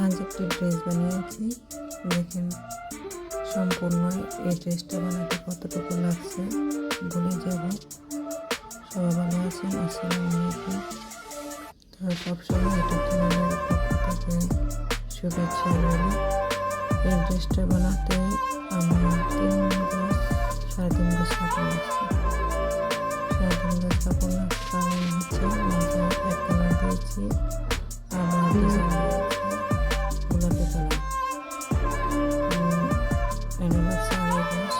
আজ একটি ড্রেস বানিয়েছি। দেখেন সম্পূর্ণ এই ড্রেসটা বানাতে কতটুকু লাগছে ভুলে যাব। সবাই ভালো আছেন? আসসালামু আলাইকুম। তো সবসময় এটা চ্যানেলের পক্ষ থেকে শুভেচ্ছা রইল। এই ড্রেসটা বানাতে আমার 3 গজ 3.5 গজ কাপড় লাগছে। 3.5 গজ কাপড় লাগার কারণ হচ্ছে মাঝে এক কালার দিয়েছি, আবার ডিজাইন দিয়েছি গোলাপি কালার। এটা লাগছে 2.5 গজ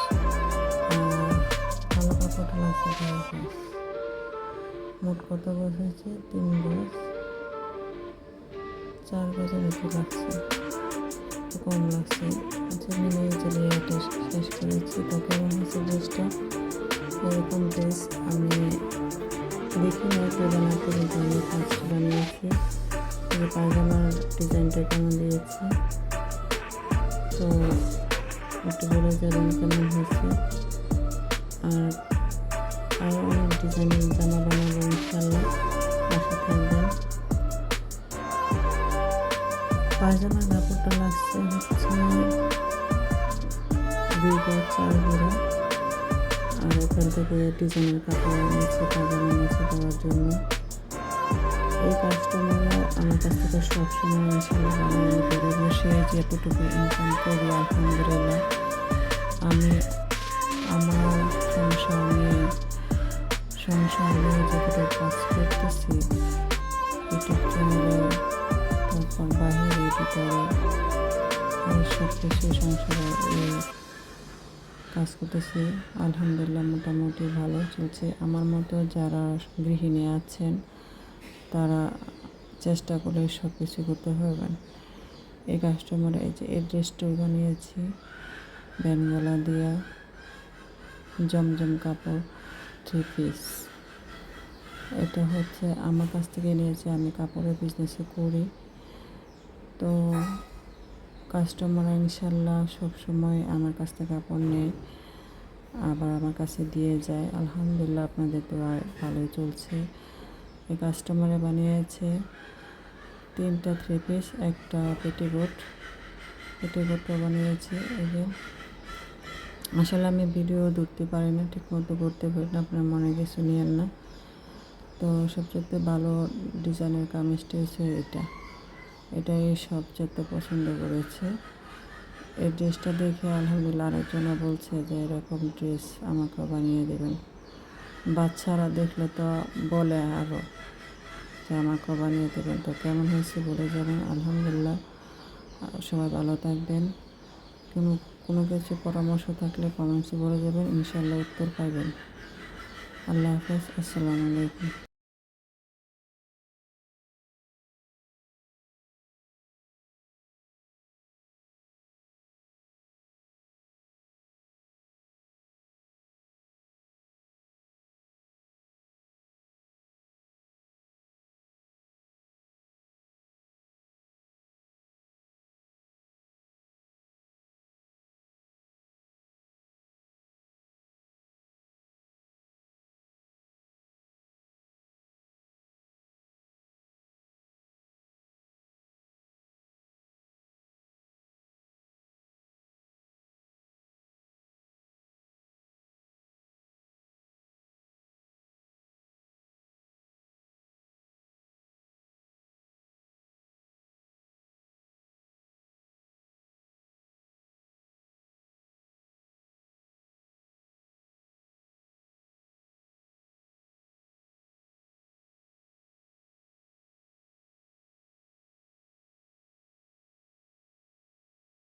আর কালো কাপড়টা লাগছে 2 গজ। মোট কত গজ হয়েছে? 3 গজ 4 গজের মতো লাগছে, কম লাগছে। আচ্ছা, মিলিয়ে চালিয়ে এটা শেষ করেছি। তো কেমন হয়েছে ড্রেসটা? এরকম ড্রেস আমি দেখি না কেউ বানাতে, কিন্তু আমি ফার্স্ট বানিয়েছি। পায়জামার ডিজাইনটা কেমন দিয়েছি তো একটু বলে যাবেন কেমন হয়েছে। আর অনেক ডিজাইনের জামা বানাবো ইনশাল্লাহ, পাশে থাকবেন। পায়জামার কাপড়টা লাগছে হচ্ছে 2 গজ 4 গুঁড়া। আর ওখান থেকে ডিজাইনের কাপড় নিচে পায়জামা নিচে দেওয়ার জন্য। এই কাস্টমাররা আমার কাছ থেকে সবসময় ইনশাল্লাহ বানিয়ে করে বসে যেটুকু ইনকাম করি আলহামদুলিল্লাহ। আমি আমার সংসার নিয়ে যতটা কাজ করতেছি ইউটিউব চ্যানেলে, তারপর বাহিরে ভিতরে সব কিছু সংসারে কাজ করতেছি আলহামদুলিল্লাহ। মোটামুটি ভালো চলছে। আমার মতো যারা গৃহিণী আছেন তারা চেষ্টা করে সব কিছু করতে পারবেন। এই কাস্টমার এই ড্রেসটাও বানিয়েছি ব্যানগলা দিয়া, জমজম কাপড় 3 পিস। এটা হচ্ছে আমার কাছ থেকে নিয়েছি, আমি কাপড়ের বিজনেসে করি। তো কাস্টমার ইনশাল্লাহ সবসময় আমার কাছ থেকে কাপড় নেয়, আবার আমার কাছে দিয়ে যায়। আলহামদুলিল্লাহ আপনাদের দোয়ায় ভালোই চলছে। এই কাস্টমারে বানিয়েছে 3টা 3 পিস, একটা পেটিকোটও বানিয়েছি। এই যে আসলে আমি ভিডিও ধরতে পারি না, ঠিক মতো করতে পারি না, আপনার মনে কিছু নিয়েন না। তো সবচেয়ে ভালো ডিজাইনের কামিজটা হচ্ছে এটাই সবচেয়ে পছন্দ করেছে। এই ড্রেসটা দেখে আলহামদুলিল্লাহ আরেকজনও বলছে যে এরকম ড্রেস আমাকে বানিয়ে দেবেন। বাচ্চারা দেখলে তো বলে আরও যে আমাকে বানিয়ে দেবেন। তো কেমন হয়েছে বলে যাবেন। আলহামদুলিল্লাহ সবাই ভালো থাকবেন। কোনো কিছু পরামর্শ থাকলে কমেন্টসে বলে যাবেন, ইনশাল্লাহ উত্তর পাবেন। আল্লাহ হাফেজ, আসসালামু আলাইকুম।